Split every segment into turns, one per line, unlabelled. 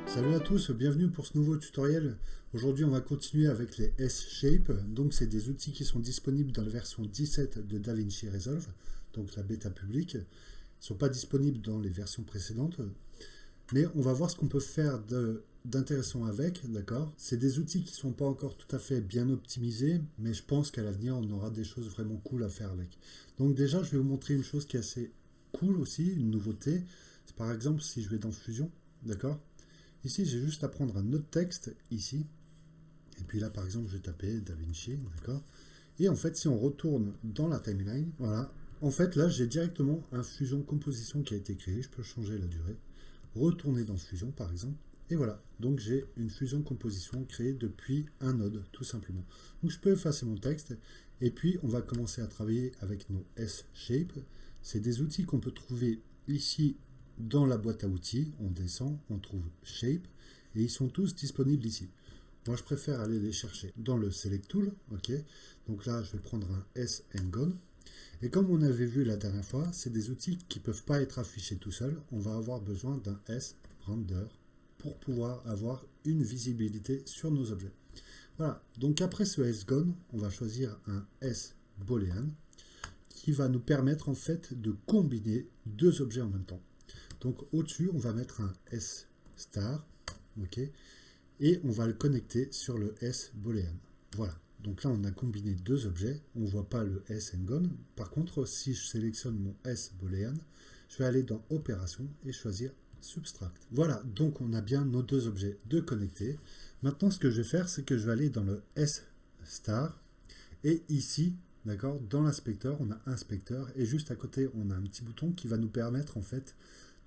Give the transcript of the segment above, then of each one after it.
Salut à tous, bienvenue pour ce nouveau tutoriel. Aujourd'hui on va continuer avec les S-Shape. Donc c'est des outils qui sont disponibles dans la version 17 de DaVinci Resolve, donc la bêta publique. Ils ne sont pas disponibles dans les versions précédentes. Mais on va voir ce qu'on peut faire d'intéressant avec, d'accord? C'est des outils qui ne sont pas encore tout à fait bien optimisés, mais je pense qu'à l'avenir on aura des choses vraiment cool à faire avec. Donc déjà je vais vous montrer une chose qui est assez cool aussi, une nouveauté. C'est par exemple si je vais dans Fusion, d'accord? Ici, j'ai juste à prendre un autre texte, ici. Et puis là, par exemple, je vais taper DaVinci, d'accord? Et en fait, si on retourne dans la timeline, voilà. En fait, là, j'ai directement un Fusion Composition qui a été créé. Je peux changer la durée. Retourner dans Fusion, par exemple. Et voilà. Donc, j'ai une Fusion Composition créée depuis un node, tout simplement. Donc, je peux effacer mon texte. Et puis, on va commencer à travailler avec nos S-Shape. C'est des outils qu'on peut trouver ici dans la boîte à outils. On descend, on trouve Shape. Et ils sont tous disponibles ici. Moi, je préfère aller les chercher dans le Select Tool. Ok. Donc là, je vais prendre un S Ngon. Et comme on avait vu la dernière fois, c'est des outils qui ne peuvent pas être affichés tout seuls. On va avoir besoin d'un S Render pour pouvoir avoir une visibilité sur nos objets. Voilà. Donc après ce S Gone, on va choisir un S Boolean qui va nous permettre en fait de combiner deux objets en même temps. Donc au-dessus, on va mettre un S star. Ok. Et on va le connecter sur le S Boolean. Voilà. Donc là, on a combiné deux objets. On ne voit pas le S Ngon. Par contre, si je sélectionne mon S Boolean, je vais aller dans Opération et choisir Subtract. Voilà, donc on a bien nos deux objets de connecter. Maintenant, ce que je vais faire, c'est que je vais aller dans le S star. Et ici, d'accord, dans l'inspecteur, on a inspecteur. Et juste à côté, on a un petit bouton qui va nous permettre, en fait,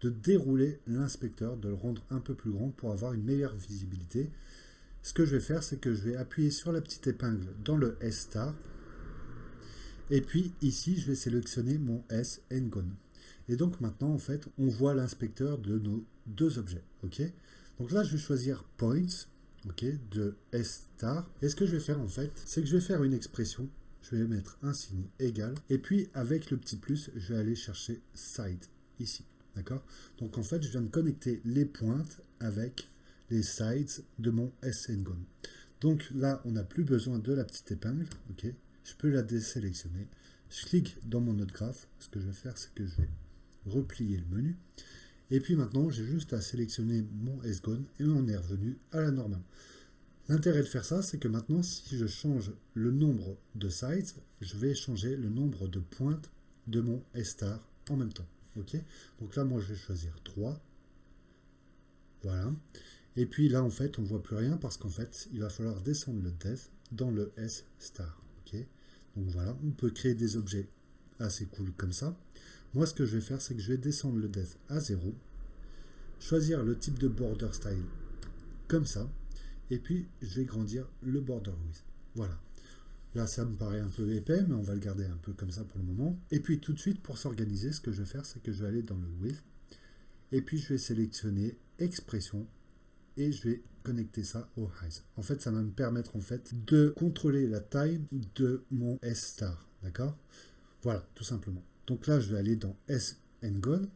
de dérouler l'inspecteur, de le rendre un peu plus grand pour avoir une meilleure visibilité. Ce que je vais faire, c'est que je vais appuyer sur la petite épingle dans le S star. Et puis ici, je vais sélectionner mon S Ngon. Et donc maintenant, en fait, on voit l'inspecteur de nos deux objets. Ok. Donc là, je vais choisir Points, ok, de S star. Et ce que je vais faire, en fait, c'est que je vais faire une expression. Je vais mettre un signe égal. Et puis, avec le petit plus, je vais aller chercher Side, ici. D'accord? Donc en fait, je viens de connecter les pointes avec les sides de mon S-Ngon. Donc là, on n'a plus besoin de la petite épingle. Ok, je peux la désélectionner. Je clique dans mon autre graphe. Ce que je vais faire, c'est que je vais replier le menu. Et puis maintenant, j'ai juste à sélectionner mon S-Gon et on est revenu à la normale. L'intérêt de faire ça, c'est que maintenant, si je change le nombre de sides, je vais changer le nombre de pointes de mon S-Star en même temps. Ok, donc là, moi, je vais choisir 3. Voilà. Et puis là, en fait, on ne voit plus rien parce qu'en fait, il va falloir descendre le depth dans le S star. Ok, donc voilà, on peut créer des objets assez cool comme ça. Moi, ce que je vais faire, c'est que je vais descendre le depth à 0, choisir le type de border style comme ça, et puis je vais grandir le border width. Voilà. Là, ça me paraît un peu épais, mais on va le garder un peu comme ça pour le moment. Et puis tout de suite, pour s'organiser, ce que je vais faire, c'est que je vais aller dans le width, et puis je vais sélectionner expression, et je vais connecter ça au height. En fait, ça va me permettre en fait de contrôler la taille de mon S star, d'accord? Voilà, tout simplement. Donc là, je vais aller dans S Ngon,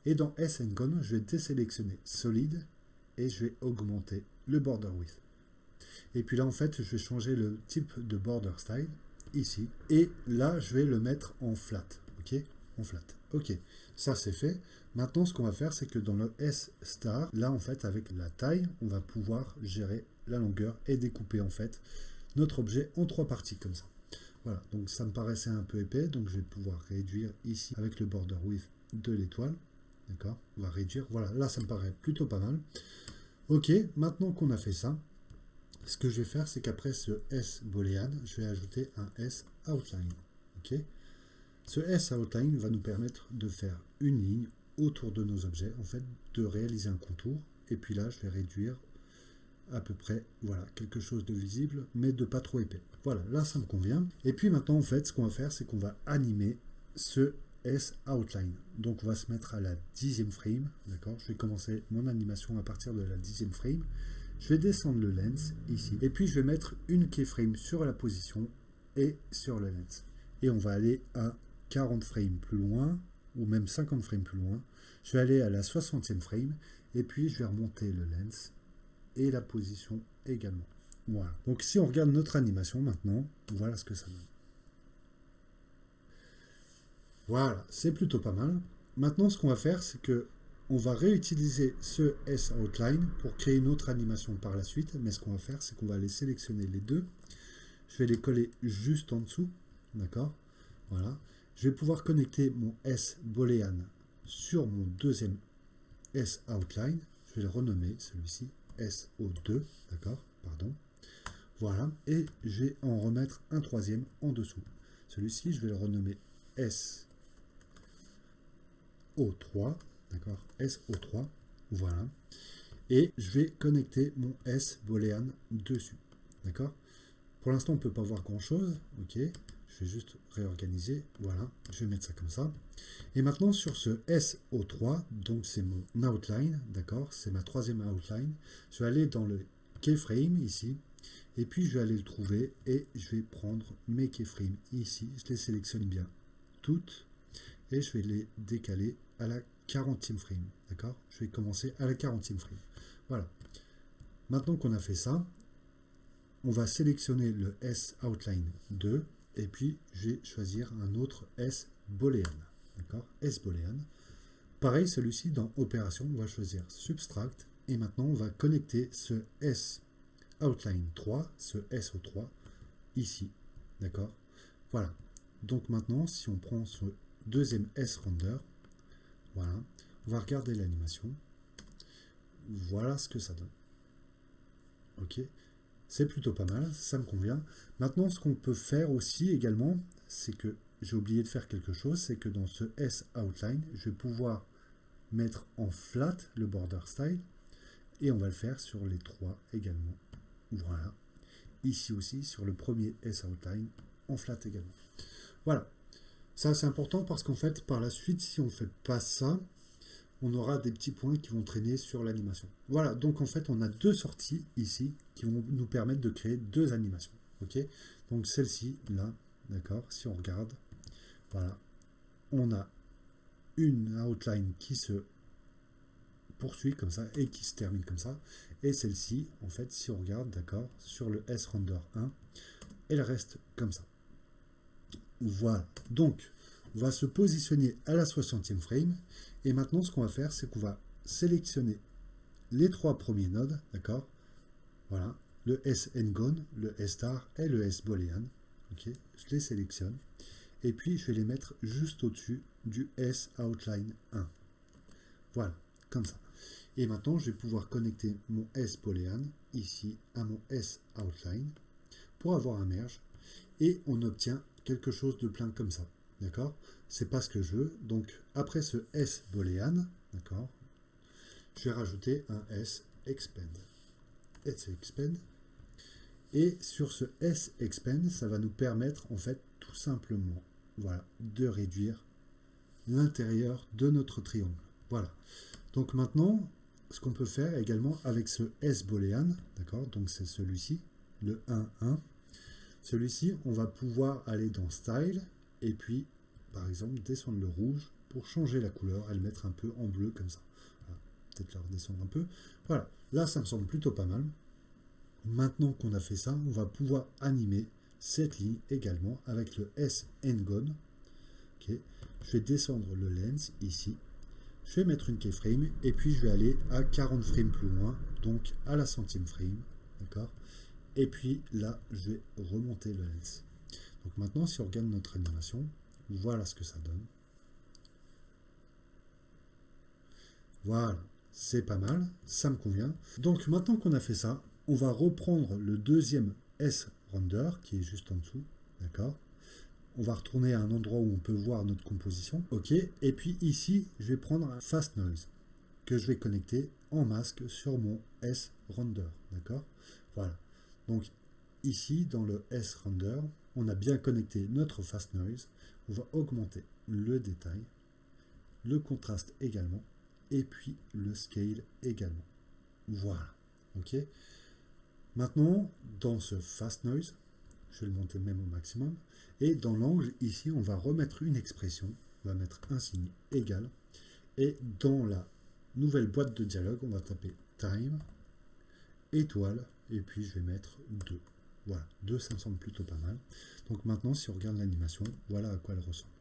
et dans S Ngon, je vais désélectionner solide, et je vais augmenter le border width. Et puis là, en fait, je vais changer le type de border style, ici. Et là, je vais le mettre en flat. Ok, en flat. Ok, ça c'est fait. Maintenant, ce qu'on va faire, c'est que dans le S star, là, en fait, avec la taille, on va pouvoir gérer la longueur et découper, en fait, notre objet en 3 parties, comme ça. Voilà, donc ça me paraissait un peu épais, donc je vais pouvoir réduire ici avec le border width de l'étoile. D'accord, on va réduire. Voilà, là, ça me paraît plutôt pas mal. Ok, maintenant qu'on a fait ça, ce que je vais faire, c'est qu'après ce S Boolean, je vais ajouter un S Outline. Ok, ce S Outline va nous permettre de faire une ligne autour de nos objets, en fait, de réaliser un contour. Et puis là, je vais réduire à peu près, voilà, quelque chose de visible, mais de pas trop épais. Voilà, là, ça me convient. Et puis maintenant, en fait, ce qu'on va faire, c'est qu'on va animer ce S Outline. Donc, on va se mettre à la 10e frame, d'accord? Je vais commencer mon animation à partir de la 10e frame. Je vais descendre le lens ici. Et puis, je vais mettre une keyframe sur la position et sur le lens. Et on va aller à 40 frames plus loin, ou même 50 frames plus loin. Je vais aller à la 60e frame. Et puis, je vais remonter le lens et la position également. Voilà. Donc, si on regarde notre animation maintenant, voilà ce que ça donne. Voilà, c'est plutôt pas mal. Maintenant, ce qu'on va faire, c'est que on va réutiliser ce S-Outline pour créer une autre animation par la suite. Mais ce qu'on va faire, c'est qu'on va aller sélectionner les deux. Je vais les coller juste en dessous. D'accord? Voilà. Je vais pouvoir connecter mon S-Boolean sur mon deuxième S-Outline. Je vais le renommer, celui-ci, SO2. D'accord? Pardon. Voilà. Et je vais en remettre un troisième en dessous. Celui-ci, je vais le renommer SO3. D'accord? SO3. Voilà. Et je vais connecter mon S-Boolean dessus. D'accord? Pour l'instant, on ne peut pas voir grand-chose. Ok. Je vais juste réorganiser. Voilà. Je vais mettre ça comme ça. Et maintenant, sur ce SO3, donc c'est mon outline. D'accord? C'est ma troisième outline. Je vais aller dans le keyframe ici. Et puis, je vais aller le trouver. Et je vais prendre mes keyframes ici. Je les sélectionne bien toutes. Et je vais les décaler à la 40e frame. D'accord? Je vais commencer à la 40e frame. Voilà. Maintenant qu'on a fait ça, on va sélectionner le S-Outline 2 et puis je vais choisir un autre S-Boolean. D'accord? S-Boolean. Pareil, celui-ci dans Opération, on va choisir Subtract et maintenant on va connecter ce S-Outline 3, ce SO3 ici. D'accord? Voilà. Donc maintenant, si on prend ce deuxième S-Render, voilà, on va regarder l'animation. Voilà ce que ça donne. Ok? C'est plutôt pas mal, ça me convient. Maintenant, ce qu'on peut faire aussi également, c'est que j'ai oublié de faire quelque chose, c'est que dans ce S-Outline, je vais pouvoir mettre en flat le border style, et on va le faire sur les trois également. Voilà. Ici aussi, sur le premier S-Outline, en flat également. Voilà. Ça, c'est important parce qu'en fait, par la suite, si on ne fait pas ça, on aura des petits points qui vont traîner sur l'animation. Voilà, donc en fait, on a deux sorties ici qui vont nous permettre de créer deux animations. Ok? Donc celle-ci, là, d'accord, si on regarde, voilà, on a une outline qui se poursuit comme ça et qui se termine comme ça. Et celle-ci, en fait, si on regarde, d'accord, sur le S-Render 1, elle reste comme ça. Voilà, donc on va se positionner à la 60e frame. Et maintenant, ce qu'on va faire, c'est qu'on va sélectionner les trois premiers nodes, d'accord? Voilà, le S-Ngon, le S-Star et le S-Boolean. Ok, je les sélectionne. Et puis, je vais les mettre juste au-dessus du S-Outline 1. Voilà, comme ça. Et maintenant, je vais pouvoir connecter mon S-Boolean ici à mon S-Outline pour avoir un merge. Et on obtient quelque chose de plein comme ça. D'accord? C'est pas ce que je veux. Donc, après ce S-Boolean, d'accord, je vais rajouter un S-Expand. S-Expand. Et sur ce S-Expand, ça va nous permettre, en fait, tout simplement, voilà, de réduire l'intérieur de notre triangle. Voilà. Donc maintenant, ce qu'on peut faire également avec ce S-Boolean, d'accord, donc c'est celui-ci, le 1-1. Celui-ci, on va pouvoir aller dans Style, et puis, par exemple, descendre le rouge pour changer la couleur et le mettre un peu en bleu comme ça. Voilà. Peut-être la redescendre un peu. Voilà, là, ça me semble plutôt pas mal. Maintenant qu'on a fait ça, on va pouvoir animer cette ligne également avec le S-Ngon. Okay. Je vais descendre le lens ici. Je vais mettre une keyframe et puis je vais aller à 40 frames plus loin, donc à la 100e frame. D'accord? Et puis là, je vais remonter le lens. Donc maintenant, si on regarde notre animation, voilà ce que ça donne. Voilà, c'est pas mal, ça me convient. Donc maintenant qu'on a fait ça, on va reprendre le deuxième S-Render qui est juste en dessous. D'accord? On va retourner à un endroit où on peut voir notre composition. Ok, et puis ici, je vais prendre un Fast Noise que je vais connecter en masque sur mon S-Render. D'accord? Voilà. Donc ici, dans le S-Render, on a bien connecté notre Fast Noise. On va augmenter le détail, le contraste également, et puis le scale également. Voilà. Ok. Maintenant, dans ce Fast Noise, je vais le monter même au maximum, et dans l'angle, ici, on va remettre une expression. On va mettre un signe égal, et dans la nouvelle boîte de dialogue, on va taper time, étoile, et puis je vais mettre 2. Voilà, 2, ça me semble plutôt pas mal. Donc maintenant, si on regarde l'animation, voilà à quoi elle ressemble.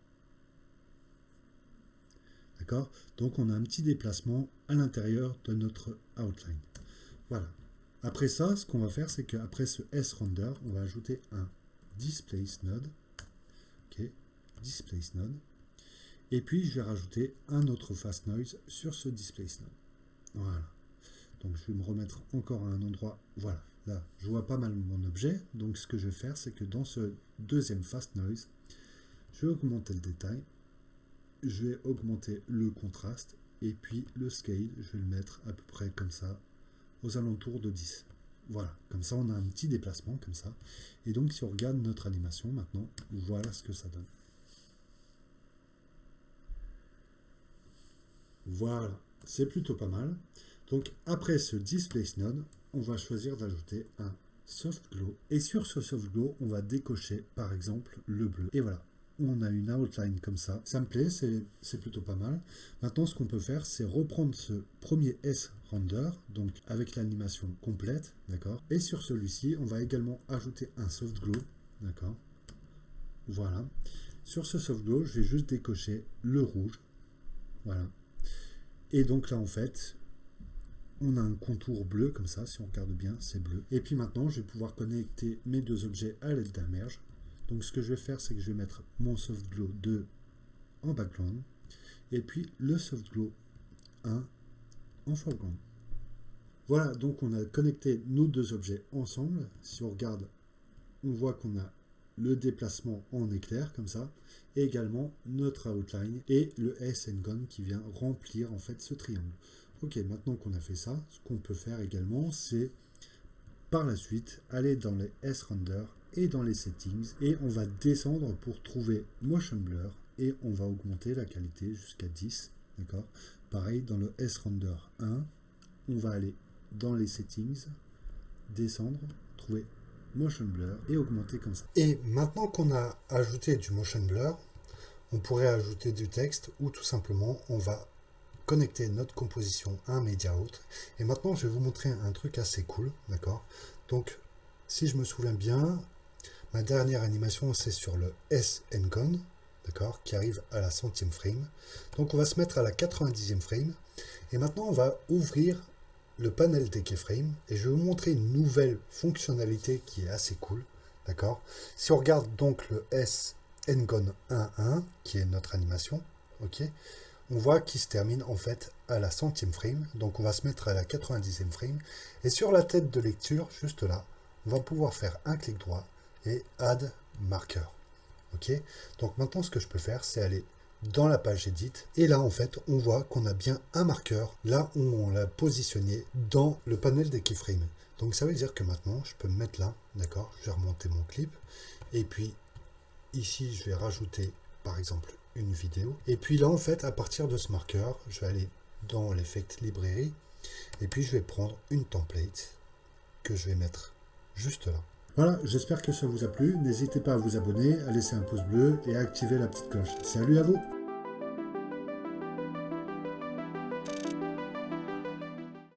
D'accord? Donc on a un petit déplacement à l'intérieur de notre outline. Voilà. Après ça, ce qu'on va faire, c'est qu'après ce sRender, on va ajouter un displace node. Ok, displace node. Et puis je vais rajouter un autre fast noise sur ce displace node. Voilà. Donc je vais me remettre encore à un endroit. Voilà. Là, je vois pas mal mon objet. Donc ce que je vais faire, c'est que dans ce deuxième fast noise, je vais augmenter le détail. Je vais augmenter le contraste. Et puis le scale, je vais le mettre à peu près comme ça, aux alentours de 10. Voilà, comme ça on a un petit déplacement comme ça. Et donc si on regarde notre animation maintenant, voilà ce que ça donne. Voilà, c'est plutôt pas mal. Donc après ce displace node, on va choisir d'ajouter un soft glow. Et sur ce soft glow, on va décocher par exemple le bleu. Et voilà, on a une outline comme ça. Ça me plaît, c'est plutôt pas mal. Maintenant, ce qu'on peut faire, c'est reprendre ce premier sRender, donc avec l'animation complète, d'accord. Et sur celui-ci, on va également ajouter un soft glow, d'accord. Voilà. Sur ce soft glow, je vais juste décocher le rouge, voilà. Et donc là, en fait, on a un contour bleu comme ça, si on regarde bien, c'est bleu. Et puis maintenant, je vais pouvoir connecter mes deux objets à l'aide d'un merge. Donc ce que je vais faire, c'est que je vais mettre mon soft glow 2 en background et puis le soft glow 1 en foreground. Voilà, donc on a connecté nos deux objets ensemble. Si on regarde, on voit qu'on a le déplacement en éclair comme ça, et également notre outline et le sNGON qui vient remplir en fait ce triangle. Ok, maintenant qu'on a fait ça, ce qu'on peut faire également, c'est par la suite aller dans les sRender et dans les settings, et on va descendre pour trouver motion blur, et on va augmenter la qualité jusqu'à 10, d'accord. Pareil, dans le sRender 1, on va aller dans les settings, descendre, trouver motion blur et augmenter comme ça. Et maintenant qu'on a ajouté du motion blur, on pourrait ajouter du texte, ou tout simplement on va connecter notre composition à un média autre. Et maintenant je vais vous montrer un truc assez cool, d'accord. Donc si je me souviens bien, ma dernière animation c'est sur le sNGON, d'accord, qui arrive à la 100e frame. Donc on va se mettre à la 90e frame, et maintenant on va ouvrir le panel des keyframes, et je vais vous montrer une nouvelle fonctionnalité qui est assez cool, d'accord. Si on regarde donc le sNGON 1.1, qui est notre animation, ok, on voit qu'il se termine en fait à la 100e frame, donc on va se mettre à la 90e frame, et sur la tête de lecture, juste là, on va pouvoir faire un clic droit et Add Marker. Ok, donc maintenant ce que je peux faire, c'est aller dans la page Edit, et là en fait on voit qu'on a bien un marqueur là où on l'a positionné dans le panel des keyframes. Donc ça veut dire que maintenant je peux me mettre là, d'accord, je vais remonter mon clip, et puis ici je vais rajouter par exemple une vidéo, et puis là en fait à partir de ce marqueur je vais aller dans l'effect librairie, et puis je vais prendre une template que je vais mettre juste là. Voilà, j'espère que ça vous a plu. N'hésitez pas à vous abonner, à laisser un pouce bleu et à activer la petite cloche. Salut à vous!